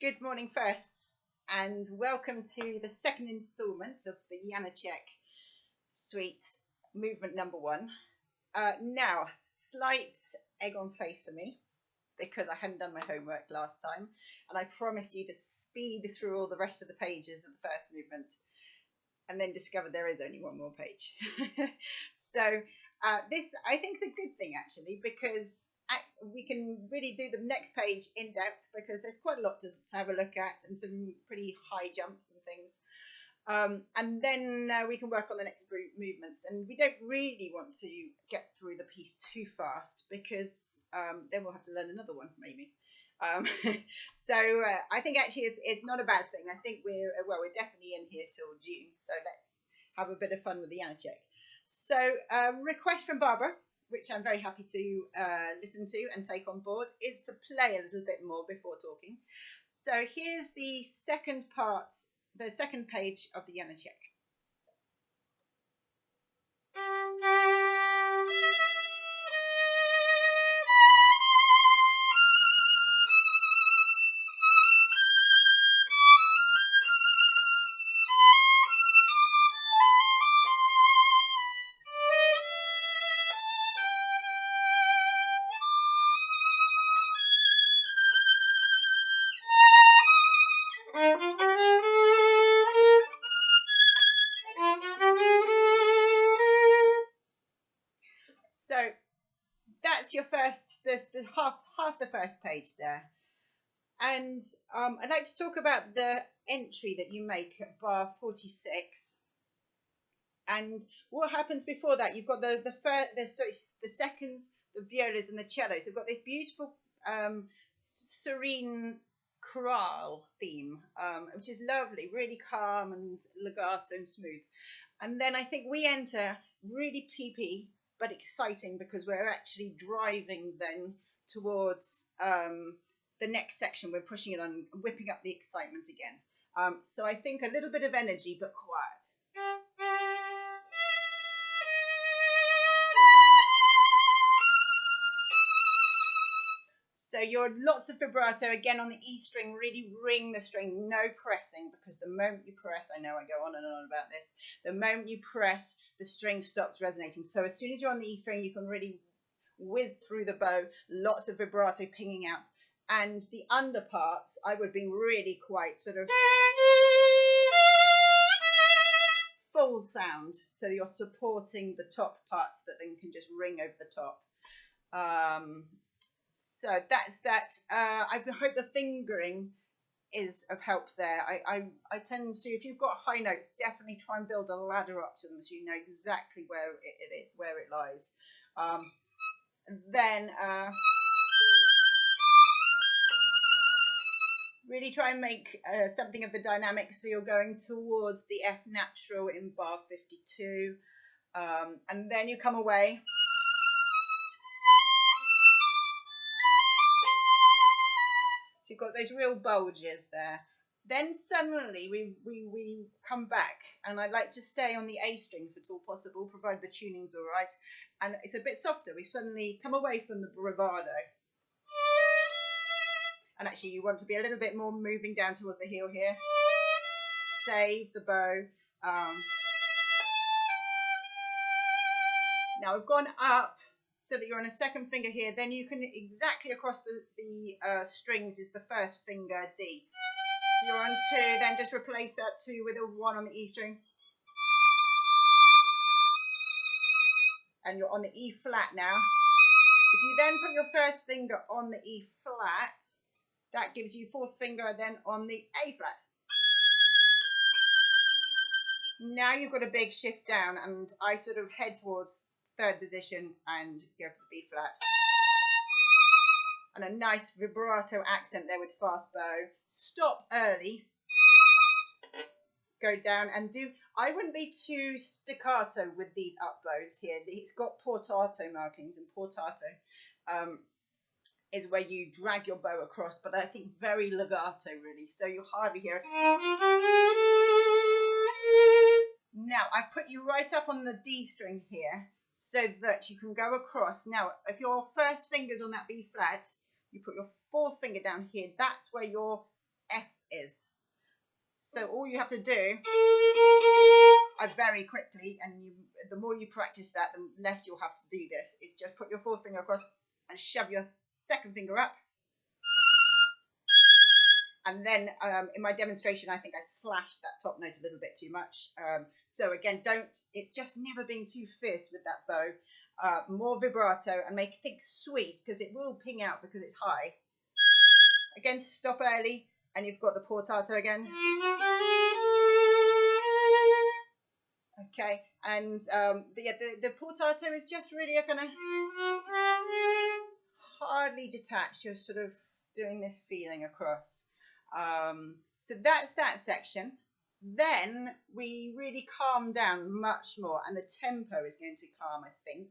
Good morning, firsts, and welcome to the second instalment of the Janacek Suite movement number 1. Now, slight egg on face for me because I hadn't done my homework last time, and I promised you to speed through all the rest of the pages of the first movement, and then discovered there is only one more page. So this, I think, is a good thing actually, because we can really do the next page in depth because there's quite a lot to have a look at and some pretty high jumps and things. And then we can work on the next movements, and we don't really want to get through the piece too fast because then we'll have to learn another one maybe. So I think actually it's not a bad thing. I think we're definitely in here till June, so let's have a bit of fun with the Janacek. So request from Barbara, which I'm very happy to listen to and take on board, is to play a little bit more before talking. So here's the second part, the second page of the Janacek. So that's your first, the half the first page there. And I'd like to talk about the entry that you make at bar 46. And what happens before that? You've got the seconds, the violas, and the cellos. You've got this beautiful serene chorale theme, which is lovely, really calm and legato and smooth. And then I think we enter really peepy but exciting because we're actually driving then towards the next section. We're pushing it on, whipping up the excitement again. So I think a little bit of energy but quiet. So you're lots of vibrato again on the E string, really ring the string, no pressing, because the moment you press, I know I go on and on about this, the moment you press, the string stops resonating. So as soon as you're on the E string, you can really whiz through the bow, lots of vibrato pinging out. And the underparts, I would be really quite sort of full sound. So you're supporting the top parts that then can just ring over the top. So that's that. I hope the fingering is of help there. I tend to, if you've got high notes, definitely try and build a ladder up to them so you know exactly where it lies. Then really try and make something of the dynamics. So you're going towards the F natural in bar 52, and then you come away. So you've got those real bulges there. Then suddenly we come back, and I'd like to stay on the A string if it's all possible, provided the tuning's all right. And it's a bit softer. We suddenly come away from the bravado. And actually you want to be a little bit more moving down towards the heel here. Save the bow. Now I've gone up so that you're on a second finger here. Then you can exactly across the strings is the first finger D. So you're on 2, then just replace that 2 with a 1 on the E string. And you're on the E flat now. If you then put your first finger on the E flat, that gives you fourth finger then on the A flat. Now you've got a big shift down, and I sort of head towards third position and go for the B flat. And a nice vibrato accent there with fast bow. Stop early. Go down and do, I wouldn't be too staccato with these up bows here. It's got portato markings, and portato is where you drag your bow across, but I think very legato really. So you'll hardly hear it. Now I've put you right up on the D string here so that you can go across. Now if your first finger's on that B flat, you put your fourth finger down here. That's where your F is. So all you have to do very quickly, and the more you practice that, the less you'll have to do this, is just put your fourth finger across and shove your second finger up. And then in my demonstration, I think I slashed that top note a little bit too much. So again, it's just never being too fierce with that bow. More vibrato, and think sweet, because it will ping out because it's high. Again, stop early, and you've got the portato again. Okay, and the portato is just really a kind of hardly detached. You're sort of doing this feeling across. So that's that section. Then we really calm down much more, and the tempo is going to calm, I think.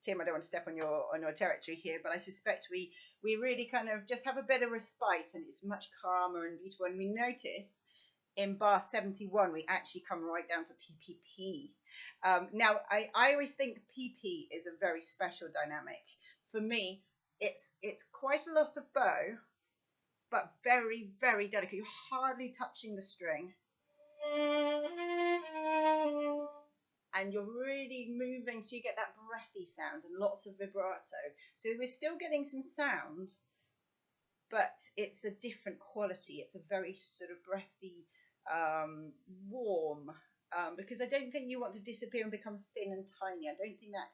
Tim, I don't want to step on your territory here, but I suspect we really kind of just have a bit of respite, and it's much calmer and beautiful. And we notice in bar 71, we actually come right down to PPP. Now, I always think PP is a very special dynamic. For me, it's quite a lot of bow, but very, very delicate. You're hardly touching the string. And you're really moving, so you get that breathy sound and lots of vibrato. So we're still getting some sound, but it's a different quality. It's a very sort of breathy, warm, because I don't think you want to disappear and become thin and tiny. I don't think that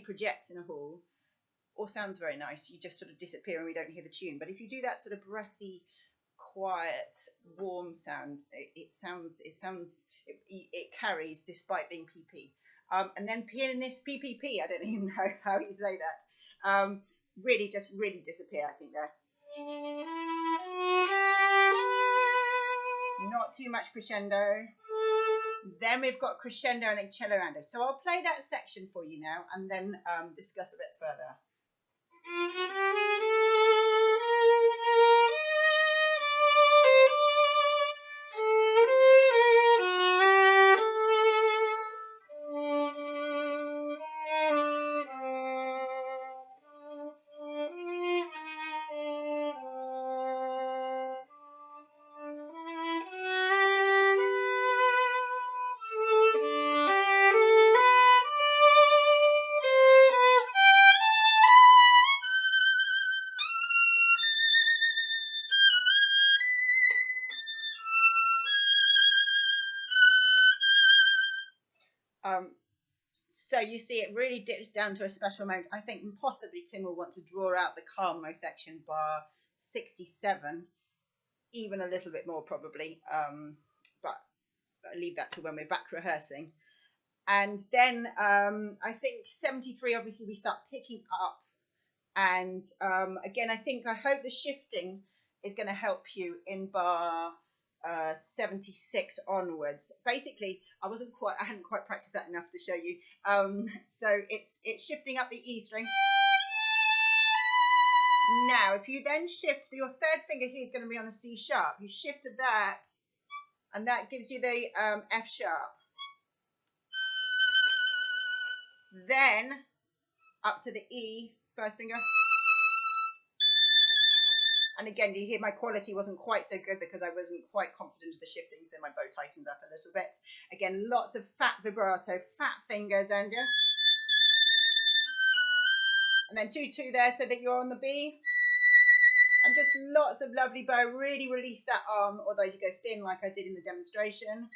projects in a hall or sounds very nice. You just sort of disappear and we don't hear the tune. But if you do that sort of breathy, quiet, warm sound, it carries despite being PP. And then pianist PPP, I don't even know how you say that. Really disappear, I think, there. Not too much crescendo. Then we've got crescendo and accelerando. So I'll play that section for you now, and then discuss a bit further. So you see, it really dips down to a special moment. I think possibly Tim will want to draw out the calmo section, bar 67, even a little bit more probably, but I'll leave that to when we're back rehearsing. And then I think 73, obviously we start picking up, and again, I hope the shifting is going to help you in bar 76 onwards. Basically, I hadn't quite practiced that enough to show you. So it's shifting up the E string. Now, if you then shift, your third finger here is going to be on a C sharp. You shift to that, and that gives you the F sharp. Then up to the E, first finger. And again, you hear my quality wasn't quite so good because I wasn't quite confident of the shifting, so my bow tightened up a little bit. Again, lots of fat vibrato, fat fingers, and just. And then 2-2 there so that you're on the B. And just lots of lovely bow. Really release that arm, although you go thin like I did in the demonstration.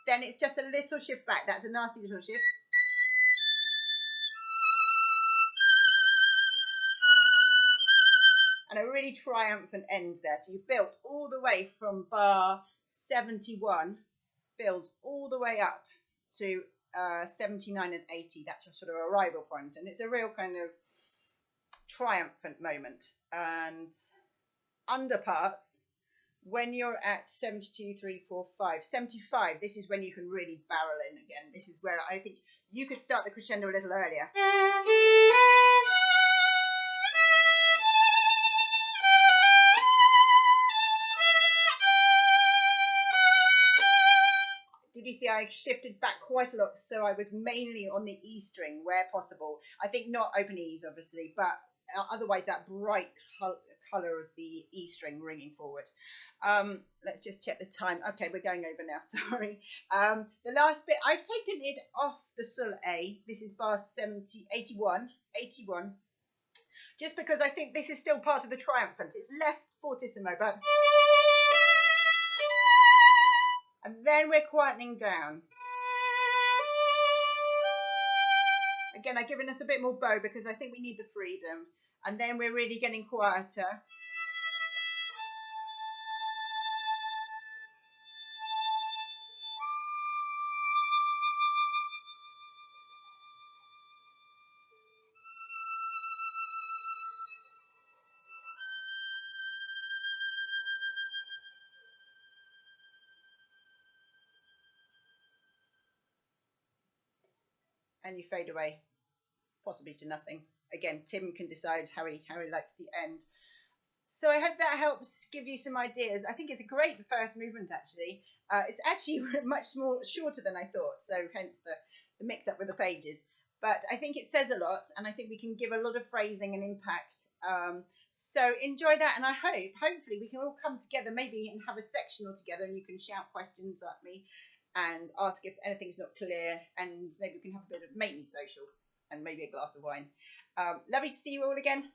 Then it's just a little shift back. That's a nasty little shift. And a really triumphant end there. So you've built all the way from bar 71, builds all the way up to 79 and 80. That's your sort of arrival point. And it's a real kind of triumphant moment. And underparts, when you're at 72, 3, 4, 5, 75, this is when you can really barrel in again. This is where I think you could start the crescendo a little earlier. Did you see I shifted back quite a lot, so I was mainly on the E string where possible. I think not open E's, obviously, but otherwise that bright colour of the E string ringing forward. Let's just check the time. Okay, we're going over now, sorry. The last bit, I've taken it off the Sul A. This is bar 81, just because I think this is still part of the triumphant. It's less fortissimo, but... And then we're quietening down. Again, I've given us a bit more bow because I think we need the freedom. And then we're really getting quieter. And you fade away, possibly to nothing. Again, Tim can decide how he likes the end. So I hope that helps give you some ideas. I think it's a great first movement, actually. It's actually much more shorter than I thought, so hence the mix-up with the pages. But I think it says a lot, and I think we can give a lot of phrasing and impact. So enjoy that, and I hopefully we can all come together maybe and have a sectional together, and you can shout questions at me and ask if anything's not clear, and maybe we can have a bit of make me social and maybe a glass of wine. Lovely to see you all again.